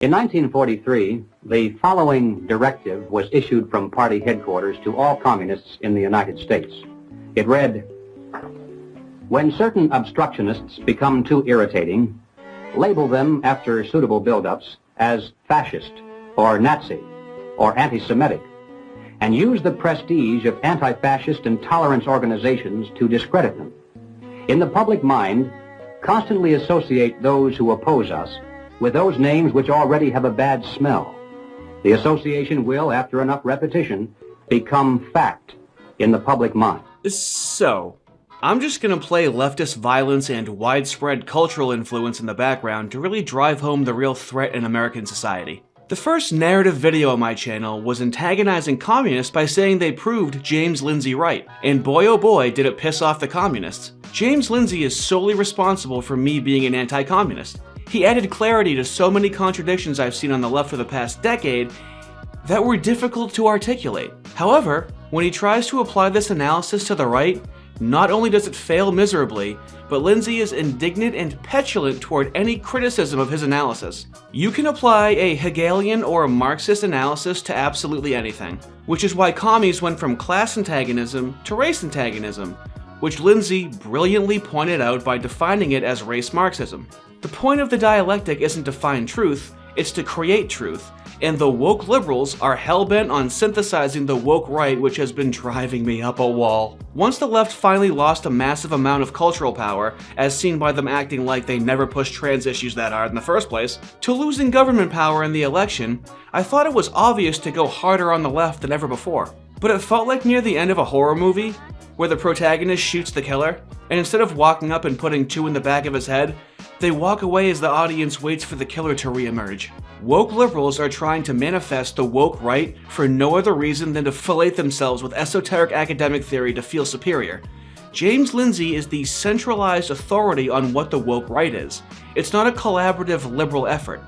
In 1943, the following directive was issued from party headquarters to all communists in the United States. It read, "When certain obstructionists become too irritating, label them after suitable build-ups as fascist or Nazi or anti-Semitic, and use the prestige of anti-fascist and tolerance organizations to discredit them. In the public mind, constantly associate those who oppose us with those names which already have a bad smell. The association will, after enough repetition, become fact in the public mind." So, I'm just gonna play leftist violence and widespread cultural influence in the background to really drive home the real threat in American society. The first narrative video on my channel was antagonizing communists by saying they proved James Lindsay right, and boy oh boy did it piss off the communists. James Lindsay is solely responsible for me being an anti-communist. He added clarity to so many contradictions I've seen on the left for the past decade that were difficult to articulate. However, when he tries to apply this analysis to the right, not only does it fail miserably, but Lindsay is indignant and petulant toward any criticism of his analysis. You can apply a Hegelian or a Marxist analysis to absolutely anything, which is why commies went from class antagonism to race antagonism, which Lindsay brilliantly pointed out by defining it as race Marxism. The point of the dialectic isn't to find truth, it's to create truth, and the woke liberals are hell-bent on synthesizing the woke right, which has been driving me up a wall. Once the left finally lost a massive amount of cultural power, as seen by them acting like they never pushed trans issues that hard in the first place, to losing government power in the election, I thought it was obvious to go harder on the left than ever before. But it felt like near the end of a horror movie, where the protagonist shoots the killer, and instead of walking up and putting two in the back of his head, they walk away as the audience waits for the killer to re-emerge. Woke liberals are trying to manifest the woke right for no other reason than to fillet themselves with esoteric academic theory to feel superior. James Lindsay is the centralized authority on what the woke right is. It's not a collaborative liberal effort.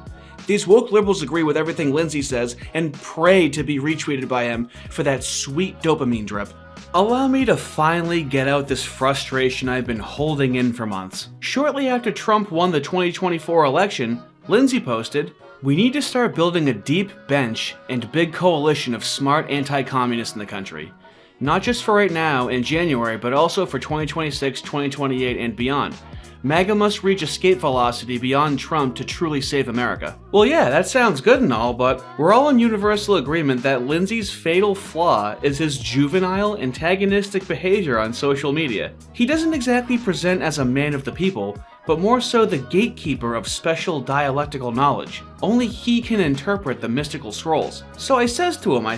These woke liberals agree with everything Lindsay says and pray to be retweeted by him for that sweet dopamine drip. Allow me to finally get out this frustration I've been holding in for months. Shortly after Trump won the 2024 election, Lindsay posted, "We need to start building a deep bench and big coalition of smart anti-communists in the country. Not just for right now in January, but also for 2026, 2028, and beyond. MAGA must reach escape velocity beyond Trump to truly save America." Well, yeah, that sounds good and all, but we're all in universal agreement that Lindsay's fatal flaw is his juvenile, antagonistic behavior on social media. He doesn't exactly present as a man of the people, but more so the gatekeeper of special dialectical knowledge. Only he can interpret the mystical scrolls. So I says to him,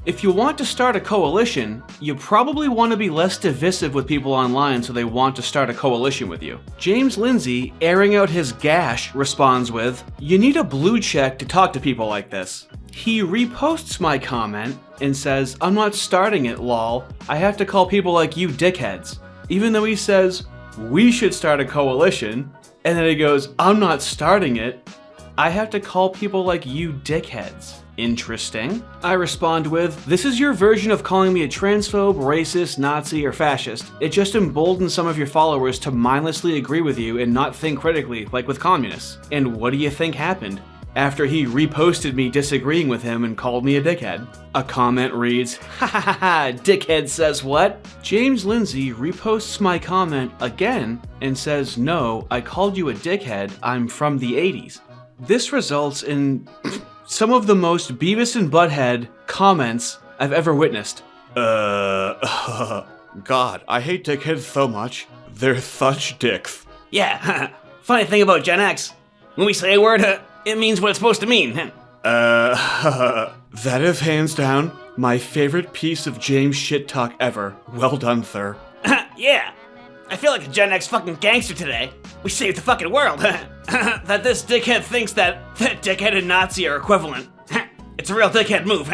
if you want to start a coalition, you probably want to be less divisive with people online so they want to start a coalition with you. James Lindsay, airing out his gash, responds with, "You need a blue check to talk to people like this." He reposts my comment and says, "I'm not starting it, lol. I have to call people like you dickheads." Even though he says, "We should start a coalition," and then he goes, "I'm not starting it. I have to call people like you dickheads." Interesting. I respond with, "This is your version of calling me a transphobe, racist, Nazi, or fascist. It just emboldens some of your followers to mindlessly agree with you and not think critically, like with communists." And what do you think happened? After he reposted me disagreeing with him and called me a dickhead. A comment reads, "Ha ha ha ha, dickhead says what?" James Lindsay reposts my comment again and says, "No, I called you a dickhead, I'm from the 80s. This results in some of the most Beavis and Butthead comments I've ever witnessed. God, I hate dickheads so much. They're such dicks. Yeah, funny thing about Gen X, when we say a word, it means what it's supposed to mean. That is hands down my favorite piece of James shit talk ever. Well done, sir. Yeah, I feel like a Gen X fucking gangster today. We saved the fucking world. That this dickhead thinks that dickhead and Nazi are equivalent. It's a real dickhead move.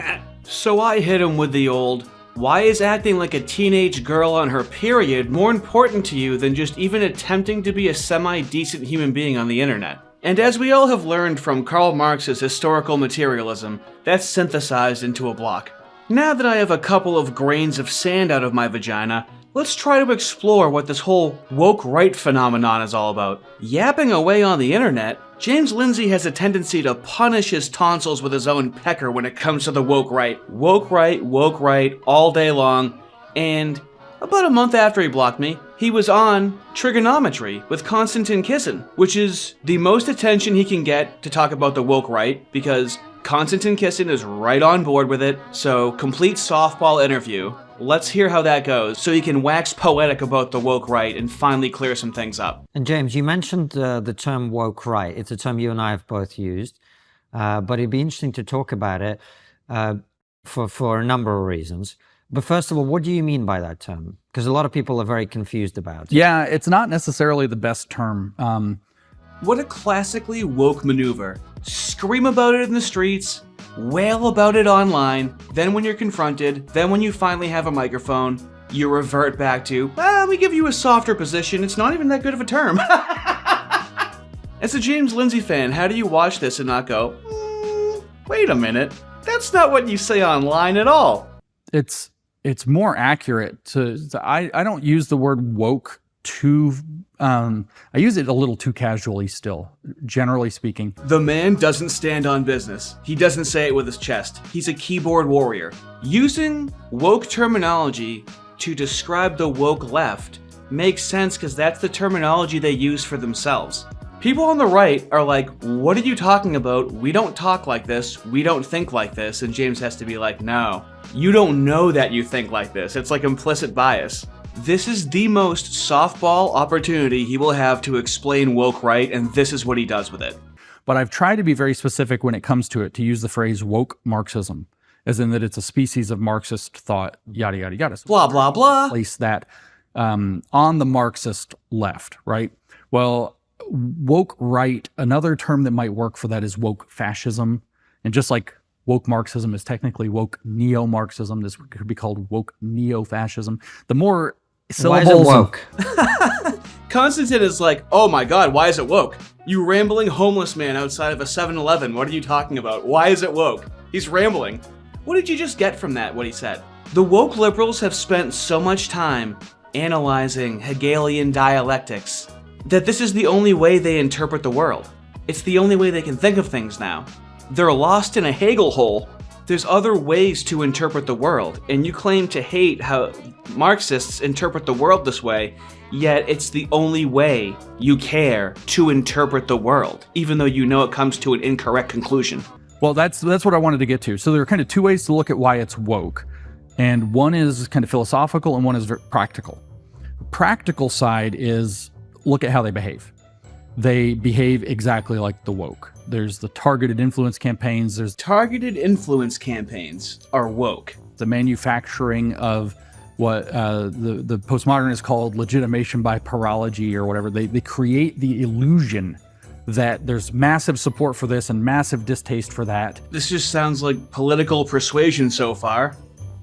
So I hit him with the old, why is acting like a teenage girl on her period more important to you than just even attempting to be a semi-decent human being on the internet? And as we all have learned from Karl Marx's historical materialism, that's synthesized into a block. Now that I have a couple of grains of sand out of my vagina, let's try to explore what this whole woke right phenomenon is all about. Yapping away on the internet, James Lindsay has a tendency to punish his tonsils with his own pecker when it comes to the woke right. Woke right, all day long. And about a month after he blocked me, he was on Triggernometry with Konstantin Kisin, which is the most attention he can get to talk about the woke right, because Konstantin Kisin is right on board with it. So, complete softball interview. Let's hear how that goes, so he can wax poetic about the woke right and finally clear some things up. And James, you mentioned the term woke right. It's a term you and I have both used, but it'd be interesting to talk about it for a number of reasons. But first of all, what do you mean by that term? Because a lot of people are very confused about it. Yeah, it's not necessarily the best term. What a classically woke maneuver. Scream about it in the streets, wail about it online, then when you're confronted, then when you finally have a microphone, you revert back to, we give you a softer position, it's not even that good of a term. As a James Lindsay fan, how do you watch this and not go, wait a minute, that's not what you say online at all? It's more accurate to I don't use the word woke too, I use it a little too casually still, generally speaking. The man doesn't stand on business. He doesn't say it with his chest. He's a keyboard warrior. Using woke terminology to describe the woke left makes sense because that's the terminology they use for themselves. People on the right are like, what are you talking about? We don't talk like this. We don't think like this. And James has to be like, no, you don't know that you think like this. It's like implicit bias. This is the most softball opportunity he will have to explain woke right, and this is what he does with it. But I've tried to be very specific when it comes to it, to use the phrase woke Marxism, as in that it's a species of Marxist thought, yada, yada, yada. So blah, blah, blah. Place that on the Marxist left, right? Well, woke right, another term that might work for that is woke fascism. And just like woke Marxism is technically woke neo-Marxism, this could be called woke neo-fascism. The more syllables... Why is it woke? Konstantin is like, oh my god, why is it woke? You rambling homeless man outside of a 7-Eleven, what are you talking about? Why is it woke? He's rambling. What did you just get from that, what he said? The woke liberals have spent so much time analyzing Hegelian dialectics that this is the only way they interpret the world. It's the only way they can think of things now. They're lost in a Hegel hole. There's other ways to interpret the world, and you claim to hate how Marxists interpret the world this way, yet it's the only way you care to interpret the world, even though you know it comes to an incorrect conclusion. Well, that's what I wanted to get to. So there are kind of two ways to look at why it's woke, and one is kind of philosophical and one is practical. The practical side is look at how they behave. They behave exactly like the woke. There's the targeted influence campaigns. There's targeted influence campaigns are woke. The manufacturing of what the postmodernists called legitimation by parology or whatever. They create the illusion that there's massive support for this and massive distaste for that. This just sounds like political persuasion so far.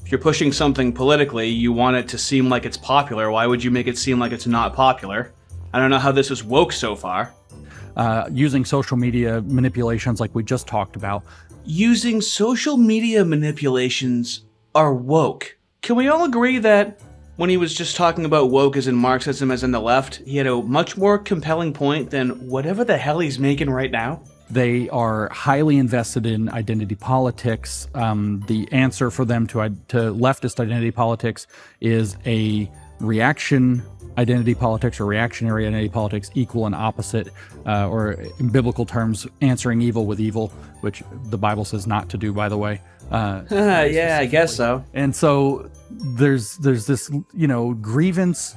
If you're pushing something politically, you want it to seem like it's popular. Why would you make it seem like it's not popular? I don't know how this is woke so far. Using social media manipulations like we just talked about. Using social media manipulations are woke. Can we all agree that when he was just talking about woke as in Marxism as in the left, he had a much more compelling point than whatever the hell he's making right now? They are highly invested in identity politics. The answer for them to leftist identity politics is a reaction identity politics or reactionary identity politics, equal and opposite, or in biblical terms, answering evil with evil, which the Bible says not to do, by the way. Yeah, I guess so. And so there's this, grievance,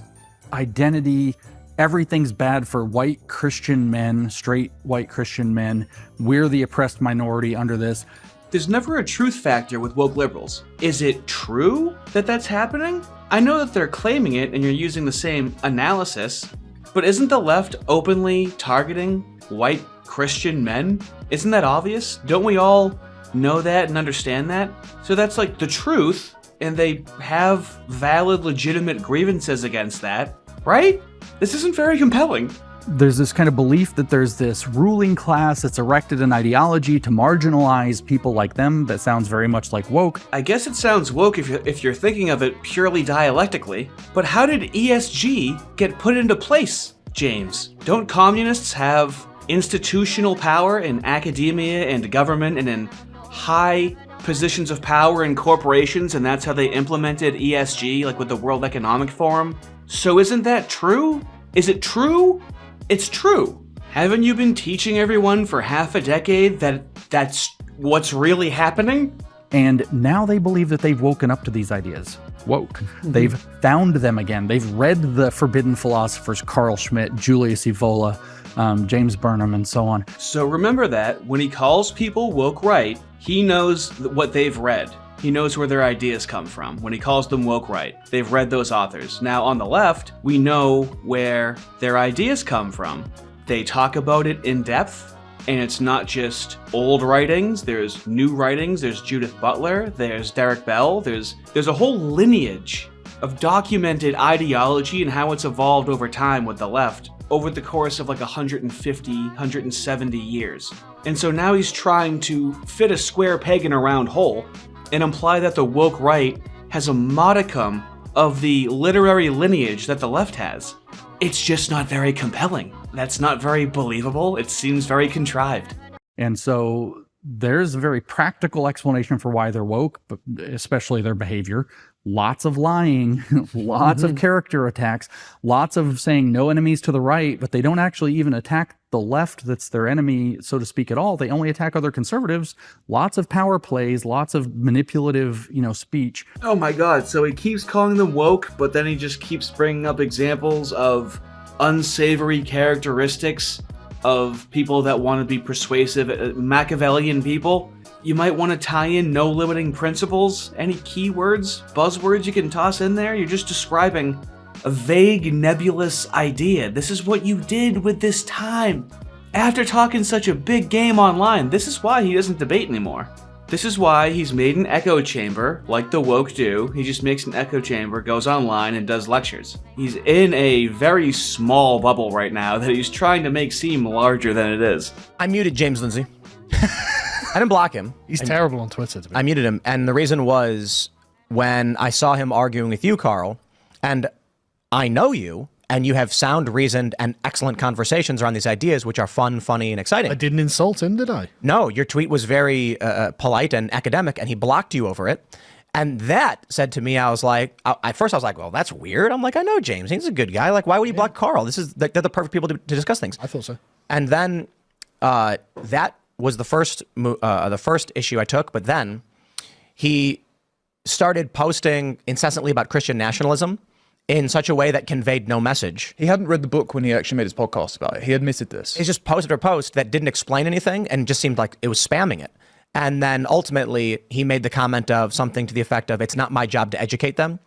identity, everything's bad for white Christian men, straight white Christian men. We're the oppressed minority under this. There's never a truth factor with woke liberals. Is it true that that's happening? I know that they're claiming it and you're using the same analysis, but isn't the left openly targeting white Christian men? Isn't that obvious? Don't we all know that and understand that? So that's like the truth, and they have valid, legitimate grievances against that, right? This isn't very compelling. there's this kind of belief that there's this ruling class that's erected an ideology to marginalize people like them that sounds very much like woke. I guess it sounds woke if you're thinking of it purely dialectically, but how did ESG get put into place, James? Don't communists have institutional power in academia and government and in high positions of power in corporations, and that's how they implemented ESG, like with the World Economic Forum? So isn't that true? Is it true? It's true. Haven't you been teaching everyone for half a decade that that's what's really happening? And now they believe that they've woken up to these ideas. Woke. They've found them again. They've read the forbidden philosophers, Carl Schmitt, Julius Evola, James Burnham, and so on. So remember that when he calls people woke right, he knows what they've read. He knows where their ideas come from. When he calls them woke right, they've read those authors. Now on the left, we know where their ideas come from. They talk about it in depth, and it's not just old writings. There's new writings. There's Judith Butler. There's Derek Bell. There's a whole lineage of documented ideology and how it's evolved over time with the left over the course of like 150, 170 years. And so now he's trying to fit a square peg in a round hole and imply that the woke right has a modicum of the literary lineage that the left has. It's just not very compelling. That's not very believable. It seems very contrived. And so there's a very practical explanation for why they're woke, but especially their behavior. Lots of lying, lots of character attacks, lots of saying no enemies to the right, but they don't actually even attack the left that's their enemy, so to speak, at all. They only attack other conservatives. Lots of power plays, lots of manipulative, speech. Oh my god, so he keeps calling them woke, but then he just keeps bringing up examples of unsavory characteristics of people that want to be persuasive, Machiavellian people. You might want to tie in no limiting principles, any keywords, buzzwords you can toss in there. You're just describing a vague, nebulous idea. This is what you did with this time. After talking such a big game online, this is why he doesn't debate anymore. This is why he's made an echo chamber, like the woke do. He just makes an echo chamber, goes online, and does lectures. He's in a very small bubble right now that he's trying to make seem larger than it is. I muted James Lindsay. I didn't block him. He's terrible on Twitter. To me. I muted him, and the reason was when I saw him arguing with you, Karl, and I know you, and you have sound, reasoned, and excellent conversations around these ideas, which are fun, funny, and exciting. I didn't insult him, did I? No, your tweet was very polite and academic, and he blocked you over it. And that said to me, I was like, at first I was like, well, that's weird. I'm like, I know James. He's a good guy. Like, why would he block Karl? They're the perfect people to discuss things. I thought so. And then that was the first issue I took, but then he started posting incessantly about Christian nationalism in such a way that conveyed no message. He hadn't read the book when he actually made his podcast about it. He admitted this. He just posted a post that didn't explain anything and just seemed like it was spamming it. And then ultimately he made the comment of something to the effect of, it's not my job to educate them.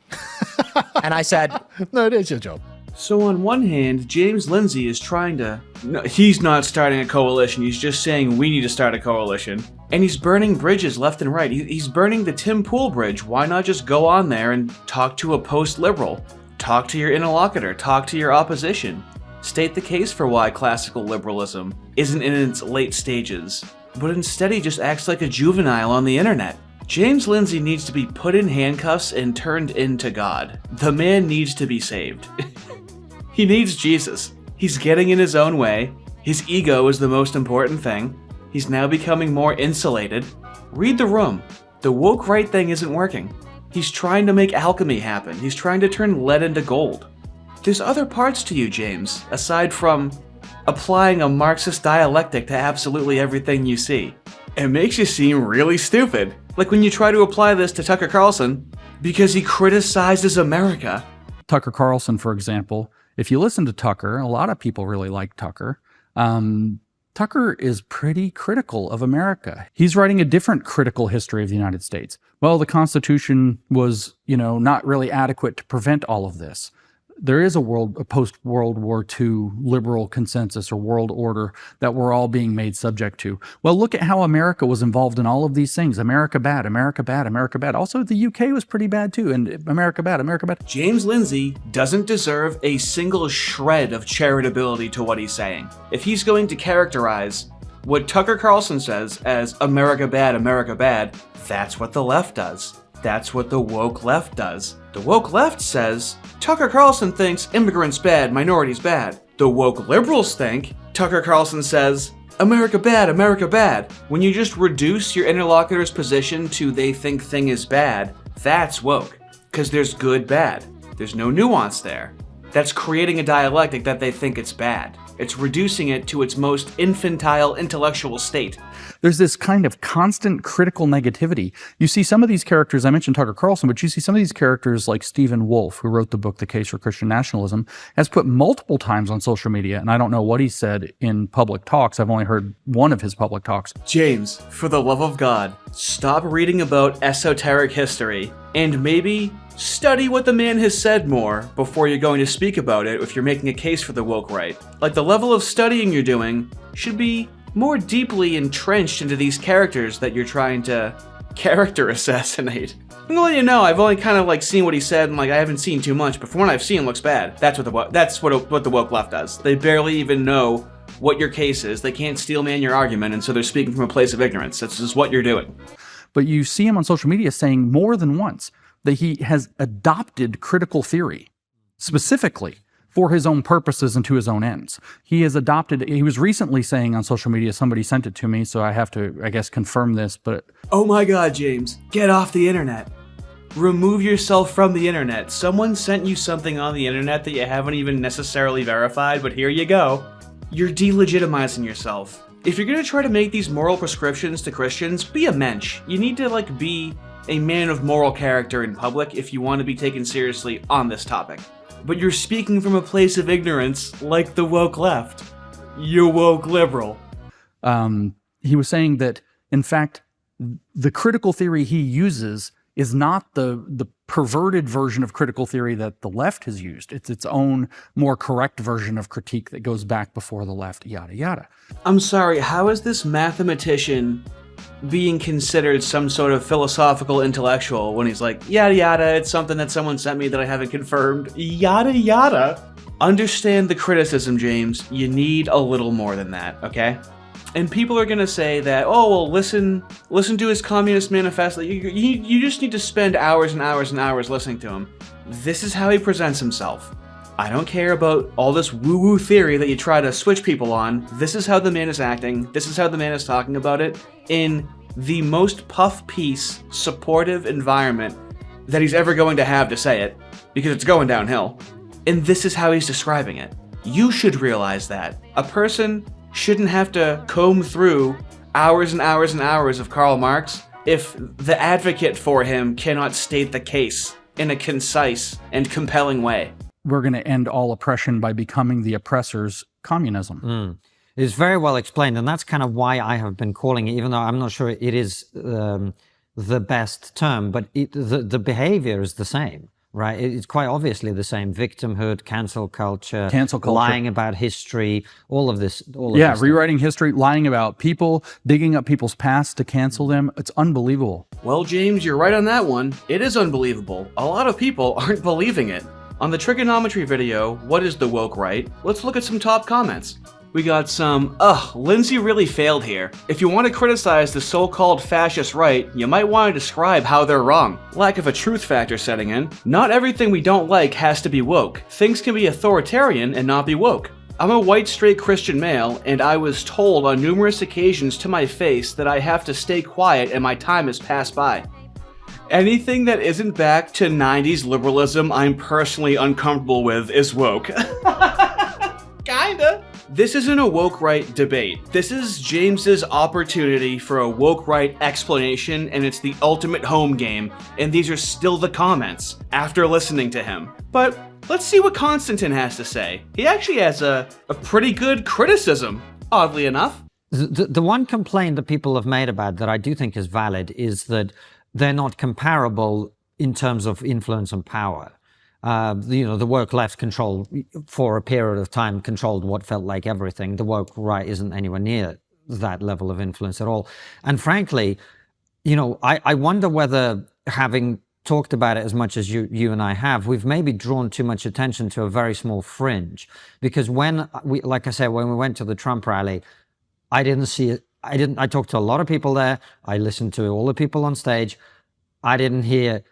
And I said, no, it is your job. So on one hand, James Lindsay is trying to... No, he's not starting a coalition, he's just saying we need to start a coalition. And he's burning bridges left and right. He's burning the Tim Pool bridge. Why not just go on there and talk to a post-liberal? Talk to your interlocutor, talk to your opposition. State the case for why classical liberalism isn't in its late stages, but instead he just acts like a juvenile on the internet. James Lindsay needs to be put in handcuffs and turned into God. The man needs to be saved. He needs Jesus. He's getting in his own way. His ego is the most important thing. He's now becoming more insulated. Read the room. The woke right thing isn't working. He's trying to make alchemy happen. He's trying to turn lead into gold. There's other parts to you, James, aside from applying a Marxist dialectic to absolutely everything you see. It makes you seem really stupid. Like when you try to apply this to Tucker Carlson because he criticizes America. Tucker Carlson, for example, if you listen to Tucker, a lot of people really like Tucker. Tucker is pretty critical of America. He's writing a different critical history of the United States. Well, the Constitution was, not really adequate to prevent all of this. there is a post-World War II liberal consensus or world order that we're all being made subject to. Well, look at how America was involved in all of these things. America bad, America bad, America bad. Also, the UK was pretty bad too, and America bad, America bad. James Lindsay doesn't deserve a single shred of charitability to what he's saying. If he's going to characterize what Tucker Carlson says as America bad, that's what the left does. That's what the woke left does. The woke left says, Tucker Carlson thinks immigrants bad, minorities bad. The woke liberals think, Tucker Carlson says, America bad. When you just reduce your interlocutor's position to they think thing is bad, that's woke. Because there's good, bad. There's no nuance there. That's creating a dialectic that they think it's bad. It's reducing it to its most infantile intellectual state. There's this kind of constant critical negativity. You see some of these characters, I mentioned Tucker Carlson, but you see some of these characters like Stephen Wolfe, who wrote the book The Case for Christian Nationalism, has put multiple times on social media, and I don't know what he said in public talks. I've only heard one of his public talks. James, for the love of God, stop reading about esoteric history and maybe study what the man has said more before you're going to speak about it if you're making a case for the woke right. Like, the level of studying you're doing should be more deeply entrenched into these characters that you're trying to character assassinate. I'm gonna let you know, I've only kind of like seen what he said, and like I haven't seen too much, but from what I've seen, it looks bad. That's what the woke left does. They barely even know what your case is. They can't steel man your argument, and so they're speaking from a place of ignorance. That's just what you're doing. But you see him on social media saying more than once that he has adopted critical theory specifically for his own purposes and to his own ends. He was recently saying on social media, somebody sent it to me, so I have to, I guess, confirm this, but... Oh my God, James, get off the internet. Remove yourself from the internet. Someone sent you something on the internet that you haven't even necessarily verified, but here you go. You're delegitimizing yourself. If you're gonna try to make these moral prescriptions to Christians, be a mensch. You need to be a man of moral character in public if you want to be taken seriously on this topic. But you're speaking from a place of ignorance like the woke left. You woke liberal. He was saying that, in fact, the critical theory he uses is not the perverted version of critical theory that the left has used. It's its own more correct version of critique that goes back before the left, yada, yada. I'm sorry, how is this mathematician being considered some sort of philosophical intellectual when he's like, yada yada, it's something that someone sent me that I haven't confirmed, yada yada? Understand the criticism, James. You need a little more than that, okay? And people are gonna say that, oh, well, listen to his Communist Manifesto. You just need to spend hours and hours and hours listening to him. This is how he presents himself. I don't care about all this woo-woo theory that you try to switch people on. This is how the man is acting. This is how the man is talking about it in the most puff-piece, supportive environment that he's ever going to have to say it, because it's going downhill. And this is how he's describing it. You should realize that. A person shouldn't have to comb through hours and hours and hours of Karl Marx if the advocate for him cannot state the case in a concise and compelling way. We're going to end all oppression by becoming the oppressor's communism. It's very well explained, and that's kind of why I have been calling it, even though I'm not sure it is the best term, but the behavior is the same, right? It's quite obviously the same. Victimhood, cancel culture, lying about history, all of this. Yeah, rewriting history, lying about people, digging up people's past to cancel them. It's unbelievable. Well, James, you're right on that one. It is unbelievable. A lot of people aren't believing it. On the Triggernometry video, What is the Woke Right? Let's look at some top comments. We got some, Lindsay really failed here. If you want to criticize the so-called fascist right, you might want to describe how they're wrong. Lack of a truth factor setting in. Not everything we don't like has to be woke. Things can be authoritarian and not be woke. I'm a white straight Christian male, and I was told on numerous occasions to my face that I have to stay quiet and my time has passed by. Anything that isn't back to 90s liberalism I'm personally uncomfortable with is woke. Kinda. This isn't a woke right debate. This is James's opportunity for a woke right explanation, and it's the ultimate home game, and these are still the comments after listening to him. But let's see what Konstantin has to say. He actually has a pretty good criticism, oddly enough. The one complaint that people have made about that I do think is valid is that they're not comparable in terms of influence and power. The woke left controlled, for a period of time, controlled what felt like everything. The woke right isn't anywhere near that level of influence at all. And frankly, I wonder whether, having talked about it as much as you and I have, we've maybe drawn too much attention to a very small fringe. Because when we went to the Trump rally, I didn't see it. I talked to a lot of people there. I listened to all the people on stage. I didn't hear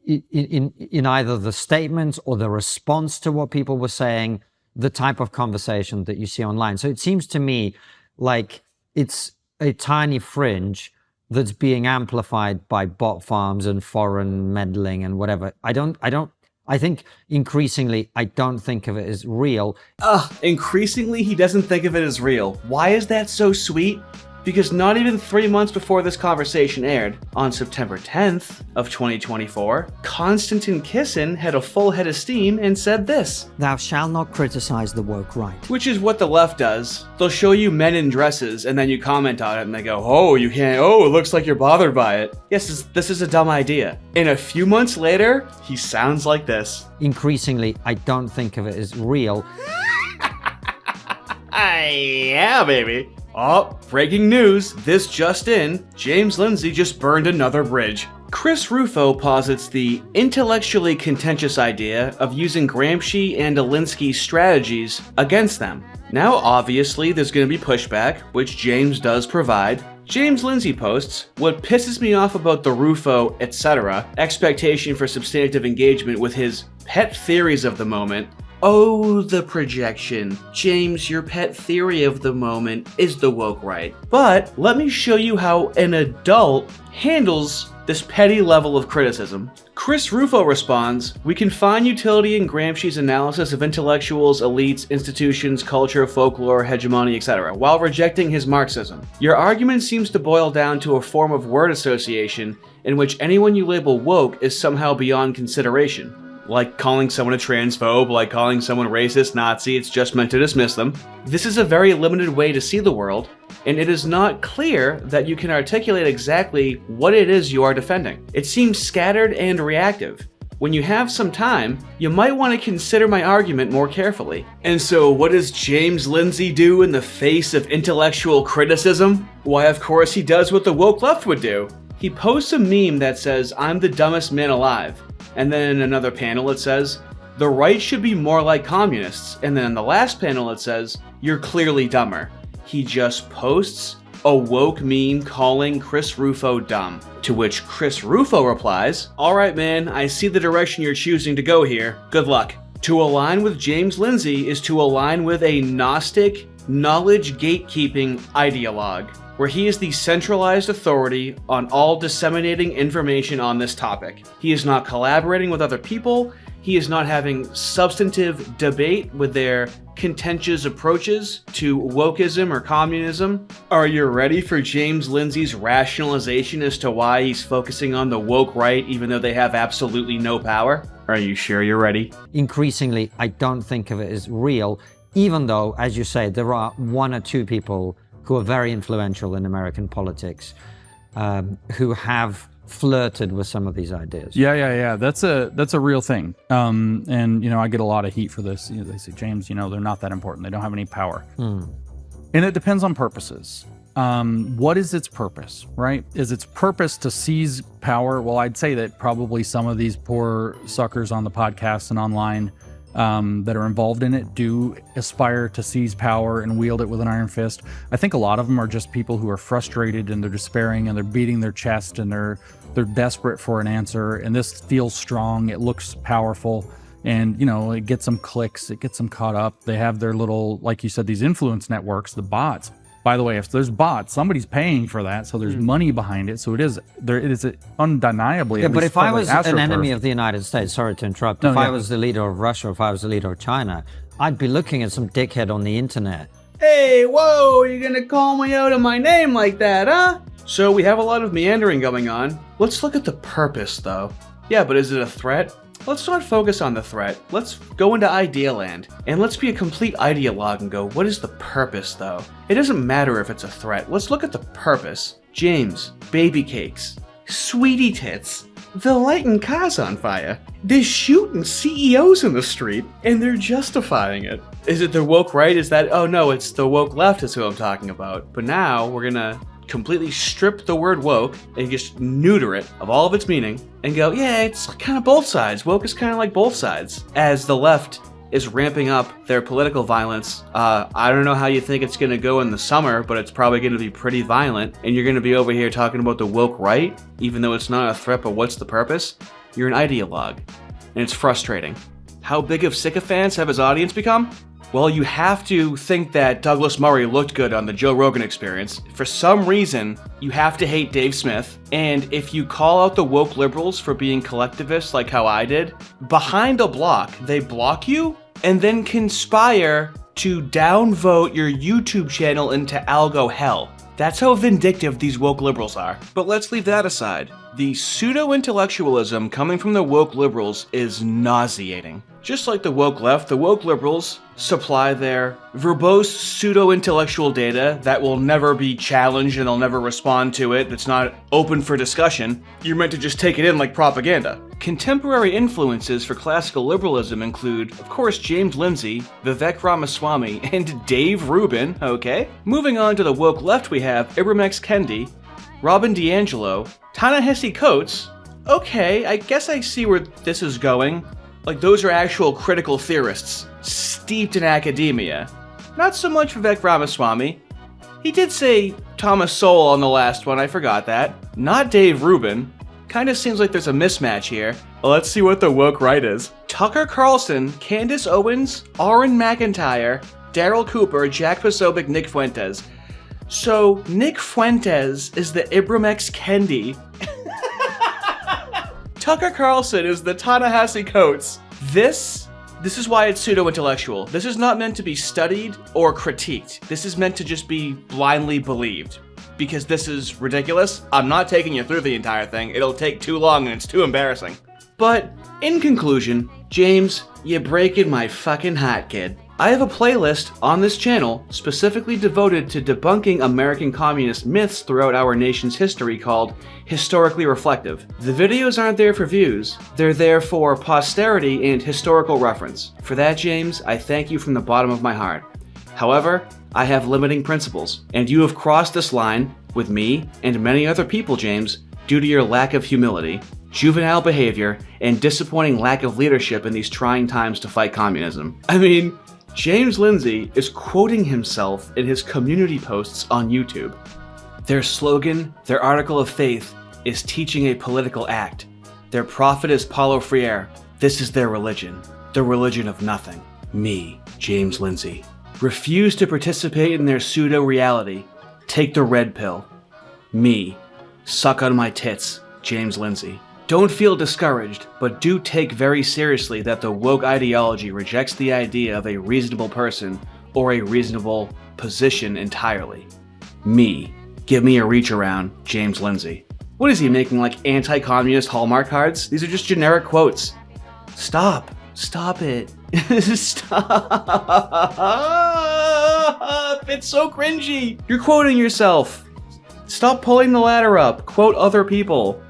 in either the statements or the response to what people were saying, the type of conversation that you see online. So it seems to me like it's a tiny fringe that's being amplified by bot farms and foreign meddling and whatever. I think increasingly, I don't think of it as real. Increasingly, he doesn't think of it as real. Why is that so sweet? Because not even 3 months before this conversation aired, on September 10th of 2024, Konstantin Kisin had a full head of steam and said this: "Thou shalt not criticize the woke right." Which is what the left does. They'll show you men in dresses, and then you comment on it, and they go, "Oh, you can't, it looks like you're bothered by it." Yes, this is a dumb idea. And a few months later, he sounds like this. Increasingly, I don't think of it as real. Yeah, baby. Oh, breaking news, this just in, James Lindsay just burned another bridge. Chris Rufo posits the intellectually contentious idea of using Gramsci and Alinsky's strategies against them. Now, obviously, there's going to be pushback, which James does provide. James Lindsay posts, "What pisses me off about the Rufo, etc., expectation for substantive engagement with his pet theories of the moment." Oh, the projection. James, your pet theory of the moment is the woke right. But let me show you how an adult handles this petty level of criticism. Chris Rufo responds, "We can find utility in Gramsci's analysis of intellectuals, elites, institutions, culture, folklore, hegemony, etc., while rejecting his Marxism. Your argument seems to boil down to a form of word association in which anyone you label woke is somehow beyond consideration. Like calling someone a transphobe, like calling someone racist, Nazi, it's just meant to dismiss them. This is a very limited way to see the world, and it is not clear that you can articulate exactly what it is you are defending. It seems scattered and reactive. When you have some time, you might want to consider my argument more carefully." And so what does James Lindsay do in the face of intellectual criticism? Why, of course, he does what the woke left would do. He posts a meme that says, "I'm the dumbest man alive." And then in another panel it says, "The right should be more like communists." And then in the last panel it says, "You're clearly dumber." He just posts a woke meme calling Chris Rufo dumb. To which Chris Rufo replies, "Alright man, I see the direction you're choosing to go here. Good luck." To align with James Lindsay is to align with a Gnostic, knowledge gatekeeping ideologue, where he is the centralized authority on all disseminating information on this topic. He is not collaborating with other people. He is not having substantive debate with their contentious approaches to wokeism or communism. Are you ready for James Lindsay's rationalization as to why he's focusing on the woke right even though they have absolutely no power? Are you sure you're ready? Increasingly, I don't think of it as real, even though, as you say, there are one or two people who are very influential in American politics, who have flirted with some of these ideas. Yeah. That's a real thing. And I get a lot of heat for this. They say, "James, they're not that important. They don't have any power." And it depends on purposes. What is its purpose, right? Is its purpose to seize power? Well, I'd say that probably some of these poor suckers on the podcast and online that are involved in it do aspire to seize power and wield it with an iron fist. I think a lot of them are just people who are frustrated and they're despairing and they're beating their chest and they're desperate for an answer. And this feels strong. It looks powerful. And, it gets them clicks. It gets them caught up. They have their little, like you said, these influence networks, the bots. By the way, if there's bots, somebody's paying for that, so there's money behind it. So it is undeniably. Yeah, but if I was an enemy of the United States, sorry to interrupt, if I was the leader of Russia, if I was the leader of China, I'd be looking at some dickhead on the internet. Hey, whoa, you're gonna call me out of my name like that, huh? So we have a lot of meandering going on. Let's look at the purpose, though. Yeah, but is it a threat? Let's not focus on the threat. Let's go into idea land. And let's be a complete ideologue and go, what is the purpose, though? It doesn't matter if it's a threat. Let's look at the purpose. James, baby cakes, sweetie tits, They're lighting cars on fire. They're shooting CEOs in the street, and they're justifying it. Is it the woke right? Is that, oh no, it's the woke left is who I'm talking about. But now we're gonna completely strip the word woke and just neuter it of all of its meaning and go, yeah, it's kind of both sides. Woke is kind of like both sides. As the left is ramping up their political violence. I don't know how you think it's going to go in the summer, but it's probably going to be pretty violent. And you're going to be over here talking about the woke right, even though it's not a threat, but what's the purpose? You're an ideologue. And it's frustrating. How big of sycophants have his audience become? Well, you have to think that Douglas Murray looked good on the Joe Rogan Experience. For some reason, you have to hate Dave Smith. And if you call out the woke liberals for being collectivists like how I did, behind a block, they block you and then conspire to downvote your YouTube channel into algo hell. That's how vindictive these woke liberals are. But let's leave that aside. The pseudo-intellectualism coming from the woke liberals is nauseating. Just like the woke left, the woke liberals supply their verbose pseudo-intellectual data that will never be challenged and they'll never respond to it, that's not open for discussion. You're meant to just take it in like propaganda. Contemporary influences for classical liberalism include, of course, James Lindsay, Vivek Ramaswamy, and Dave Rubin, okay? Moving on to the woke left, we have Ibram X. Kendi, Robin DiAngelo, Ta-Nehisi Coates. Okay, I guess I see where this is going. Like, those are actual critical theorists, steeped in academia. Not so much Vivek Ramaswamy. He did say Thomas Sowell on the last one, I forgot that. Not Dave Rubin. Kinda seems like there's a mismatch here. Well, let's see what the woke right is. Tucker Carlson, Candace Owens, Auron MacIntyre, Darryl Cooper, Jack Posobiec, Nick Fuentes. So, Nick Fuentes is the Ibram X. Kendi. Tucker Carlson is the Ta-Nehisi Coates. This is why it's pseudo-intellectual. This is not meant to be studied or critiqued. This is meant to just be blindly believed. Because this is ridiculous, I'm not taking you through the entire thing. It'll take too long and it's too embarrassing. But, in conclusion, James, you're breaking my fucking heart, kid. I have a playlist on this channel specifically devoted to debunking American communist myths throughout our nation's history called Historically Reflective. The videos aren't there for views, they're there for posterity and historical reference. For that, James, I thank you from the bottom of my heart. However, I have limiting principles, and you have crossed this line with me and many other people, James, due to your lack of humility, juvenile behavior, and disappointing lack of leadership in these trying times to fight communism. I mean, James Lindsay is quoting himself in his community posts on YouTube. Their slogan, their article of faith, is teaching a political act. Their prophet is Paulo Freire. This is their religion, the religion of nothing. Me, James Lindsay. Refuse to participate in their pseudo-reality. Take the red pill. Me. Suck on my tits, James Lindsay. Don't feel discouraged, but do take very seriously that the woke ideology rejects the idea of a reasonable person or a reasonable position entirely. Me. Give me a reach around, James Lindsay. What is he making, like anti-communist Hallmark cards? These are just generic quotes. Stop. Stop it. Stop. It's so cringy. You're quoting yourself. Stop pulling the ladder up. Quote other people.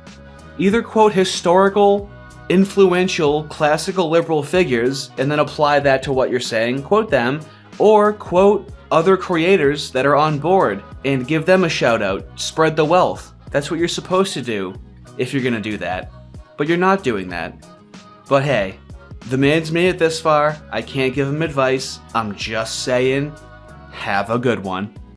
Either quote historical, influential, classical liberal figures and then apply that to what you're saying, quote them, or quote other creators that are on board and give them a shout out. Spread the wealth. That's what you're supposed to do if you're gonna do that. But you're not doing that. But hey, the man's made it this far. I can't give him advice. I'm just saying, have a good one.